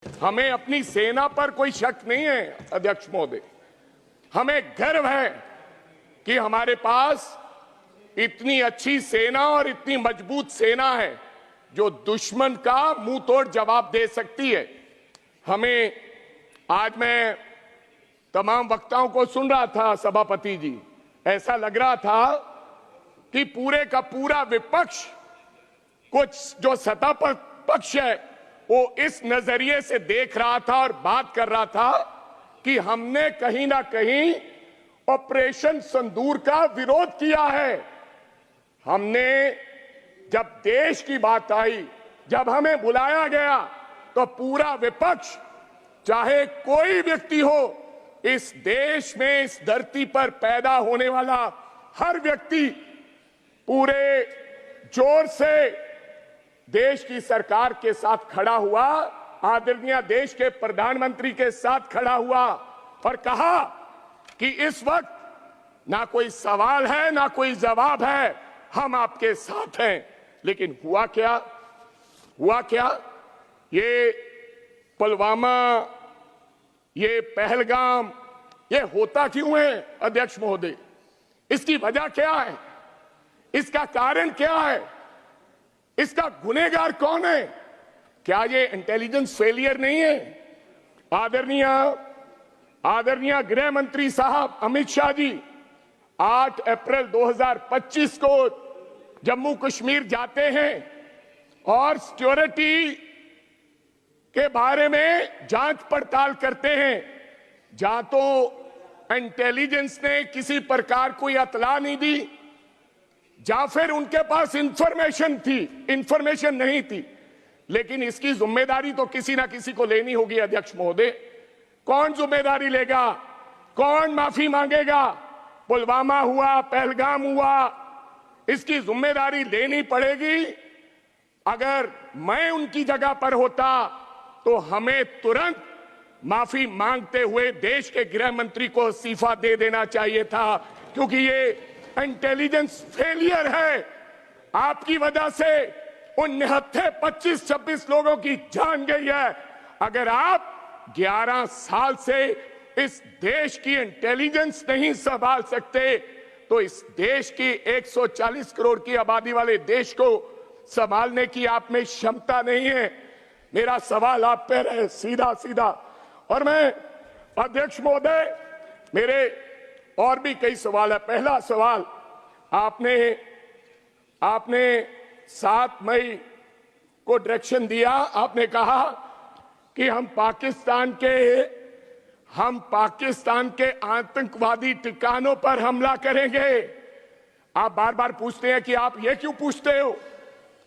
हमें अपनी सेना पर कोई शक नहीं है अध्यक्ष महोदय। हमें गर्व है कि हमारे पास इतनी अच्छी सेना और इतनी मजबूत सेना है जो दुश्मन का मुंह तोड़ जवाब दे सकती है। हमें आज मैं तमाम वक्ताओं को सुन रहा था सभापति जी, ऐसा लग रहा था कि पूरे का पूरा विपक्ष कुछ जो सत्ता पर पक्ष है वो इस नजरिए से देख रहा था और बात कर रहा था कि हमने कहीं ना कहीं ऑपरेशन सिंदूर का विरोध किया है। हमने जब देश की बात आई, जब हमें बुलाया गया तो पूरा विपक्ष, चाहे कोई व्यक्ति हो, इस देश में इस धरती पर पैदा होने वाला हर व्यक्ति पूरे जोर से देश की सरकार के साथ खड़ा हुआ, आदरणीय देश के प्रधानमंत्री के साथ खड़ा हुआ और कहा कि इस वक्त ना कोई सवाल है ना कोई जवाब है, हम आपके साथ हैं। लेकिन हुआ क्या? ये पुलवामा, ये पहलगाम, ये होता क्यों है अध्यक्ष महोदय? इसकी वजह क्या है? इसका कारण क्या है? इसका गुनहगार कौन है? क्या ये इंटेलिजेंस फेलियर नहीं है? आदरणीय गृह मंत्री साहब अमित शाह जी 8 अप्रैल 2025 को जम्मू कश्मीर जाते हैं और सिक्योरिटी के बारे में जांच पड़ताल करते हैं। जहां तो इंटेलिजेंस ने किसी प्रकार कोई इत्तला नहीं दी, या फिर उनके पास इंफॉर्मेशन नहीं थी। लेकिन इसकी जिम्मेदारी तो किसी ना किसी को लेनी होगी अध्यक्ष महोदय। कौन जिम्मेदारी लेगा? कौन माफी मांगेगा? पुलवामा हुआ, पहलगाम हुआ, इसकी जिम्मेदारी लेनी पड़ेगी। अगर मैं उनकी जगह पर होता तो हमें तुरंत माफी मांगते हुए देश के गृह मंत्री को इस्तीफा दे देना चाहिए था, क्योंकि ये इंटेलिजेंस फेलियर है। आपकी वजह से उन निहत्थे 25-26 लोगों की जान गई है। अगर आप 11 साल से इस देश की इंटेलिजेंस नहीं संभाल सकते तो इस देश की 140 करोड़ की आबादी वाले देश को संभालने की आप में क्षमता नहीं है। मेरा सवाल आप पर है सीधा। और मैं अध्यक्ष महोदय, मेरे और भी कई सवाल है। पहला सवाल, आपने 7 मई को डायरेक्शन दिया, आपने कहा कि हम पाकिस्तान के आतंकवादी ठिकानों पर हमला करेंगे। आप बार बार पूछते हैं कि आप ये क्यों पूछते हो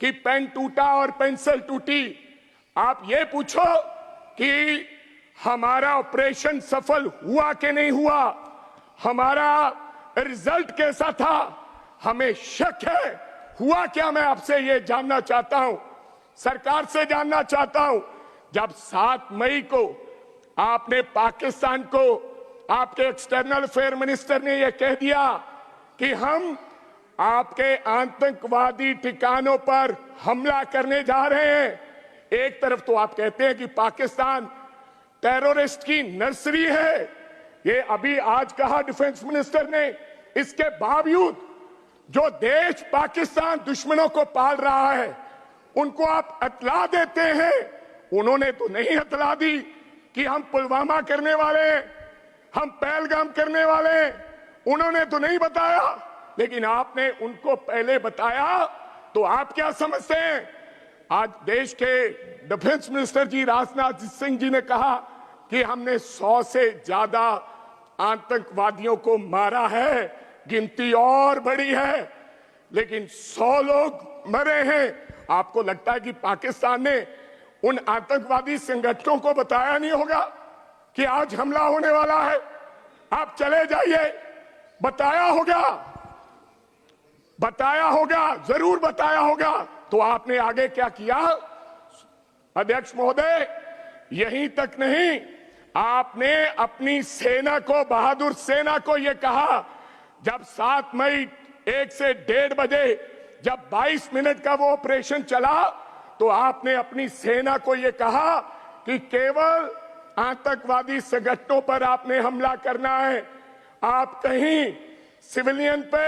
कि पेन टूटा और पेंसिल टूटी? आप ये पूछो कि हमारा ऑपरेशन सफल हुआ कि नहीं हुआ, हमारा रिजल्ट कैसा था। हमें शक है, हुआ क्या? मैं आपसे ये जानना चाहता हूं, सरकार से जानना चाहता हूं। जब 7 मई को आपने पाकिस्तान को, आपके एक्सटर्नल अफेयर मिनिस्टर ने यह कह दिया कि हम आपके आतंकवादी ठिकानों पर हमला करने जा रहे हैं। एक तरफ तो आप कहते हैं कि पाकिस्तान टेररिस्ट की नर्सरी है, ये अभी आज कहा डिफेंस मिनिस्टर ने। इसके बावजूद जो देश पाकिस्तान दुश्मनों को पाल रहा है उनको आप इत्तला देते हैं। उन्होंने तो नहीं इत्तला दी कि हम पुलवामा करने वाले, हम पहलगाम करने वाले, उन्होंने तो नहीं बताया। लेकिन आपने उनको पहले बताया, तो आप क्या समझते हैं? आज देश के डिफेंस मिनिस्टर जी राजनाथ सिंह जी ने कहा कि हमने 100 से ज्यादा आतंकवादियों को मारा है, गिनती और बड़ी है, लेकिन 100 लोग मरे हैं। आपको लगता है कि पाकिस्तान ने उन आतंकवादी संगठनों को बताया नहीं होगा कि आज हमला होने वाला है? आप चले जाइए, बताया होगा, जरूर बताया होगा। तो आपने आगे क्या किया अध्यक्ष महोदय? यहीं तक नहीं, आपने अपनी सेना को, बहादुर सेना को यह कहा, जब 7 मई 1 से 1:30 बजे जब 22 मिनट का वो ऑपरेशन चला, तो आपने अपनी सेना को यह कहा कि केवल आतंकवादी संगठनों पर आपने हमला करना है। आप कहीं सिविलियन पे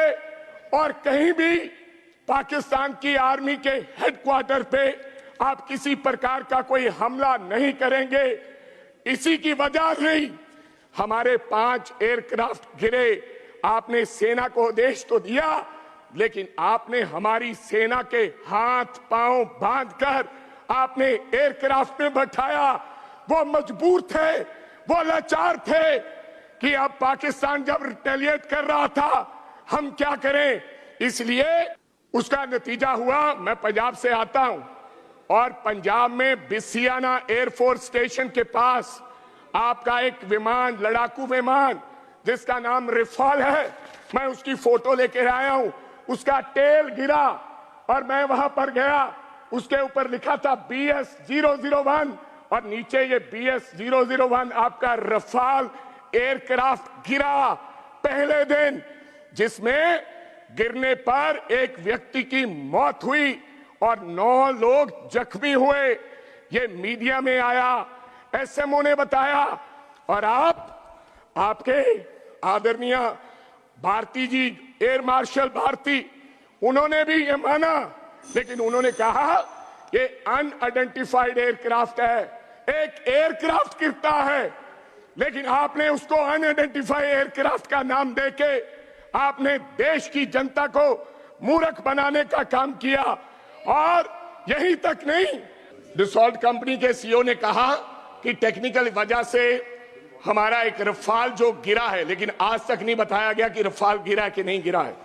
और कहीं भी पाकिस्तान की आर्मी के हेडक्वार्टर पे आप किसी प्रकार का कोई हमला नहीं करेंगे। इसी की वजह से हमारे 5 एयरक्राफ्ट गिरे। आपने सेना को आदेश तो दिया, लेकिन आपने हमारी सेना के हाथ पांव बांधकर आपने एयरक्राफ्ट में बैठाया। वो मजबूर थे, वो लाचार थे कि अब पाकिस्तान जब रिटेलिएट कर रहा था हम क्या करें। इसलिए उसका नतीजा हुआ, मैं पंजाब से आता हूं और पंजाब में बिसियाना एयरफोर्स स्टेशन के पास आपका एक विमान, लड़ाकू विमान जिसका नाम रिफाल है, मैं उसकी फोटो लेकर आया हूं। उसका टेल गिरा और मैं वहां पर गया। उसके ऊपर लिखा था BS-001 और नीचे ये BS-001 आपका रफाल एयरक्राफ्ट गिरा पहले दिन, जिसमें गिरने पर एक व्यक्ति की मौत हुई और 9 लोग जख्मी हुए। ये मीडिया में आया, SMO ने बताया और आपके आदरणीय भारती जी, एयर मार्शल भारती, उन्होंने भी ये माना, लेकिन उन्होंने कहा ये अनआइडेंटिफाइड एयरक्राफ्ट है। एक एयरक्राफ्ट गिरता है, लेकिन आपने उसको अनआइडेंटिफाइड एयरक्राफ्ट का नाम देके आपने देश की जनता को मूर्ख बनाने का काम किया। और यही तक नहीं, डसॉल्ट कंपनी के CEO ने कहा कि टेक्निकल वजह से हमारा एक रफाल जो गिरा है, लेकिन आज तक नहीं बताया गया कि रफाल गिरा कि नहीं गिरा है।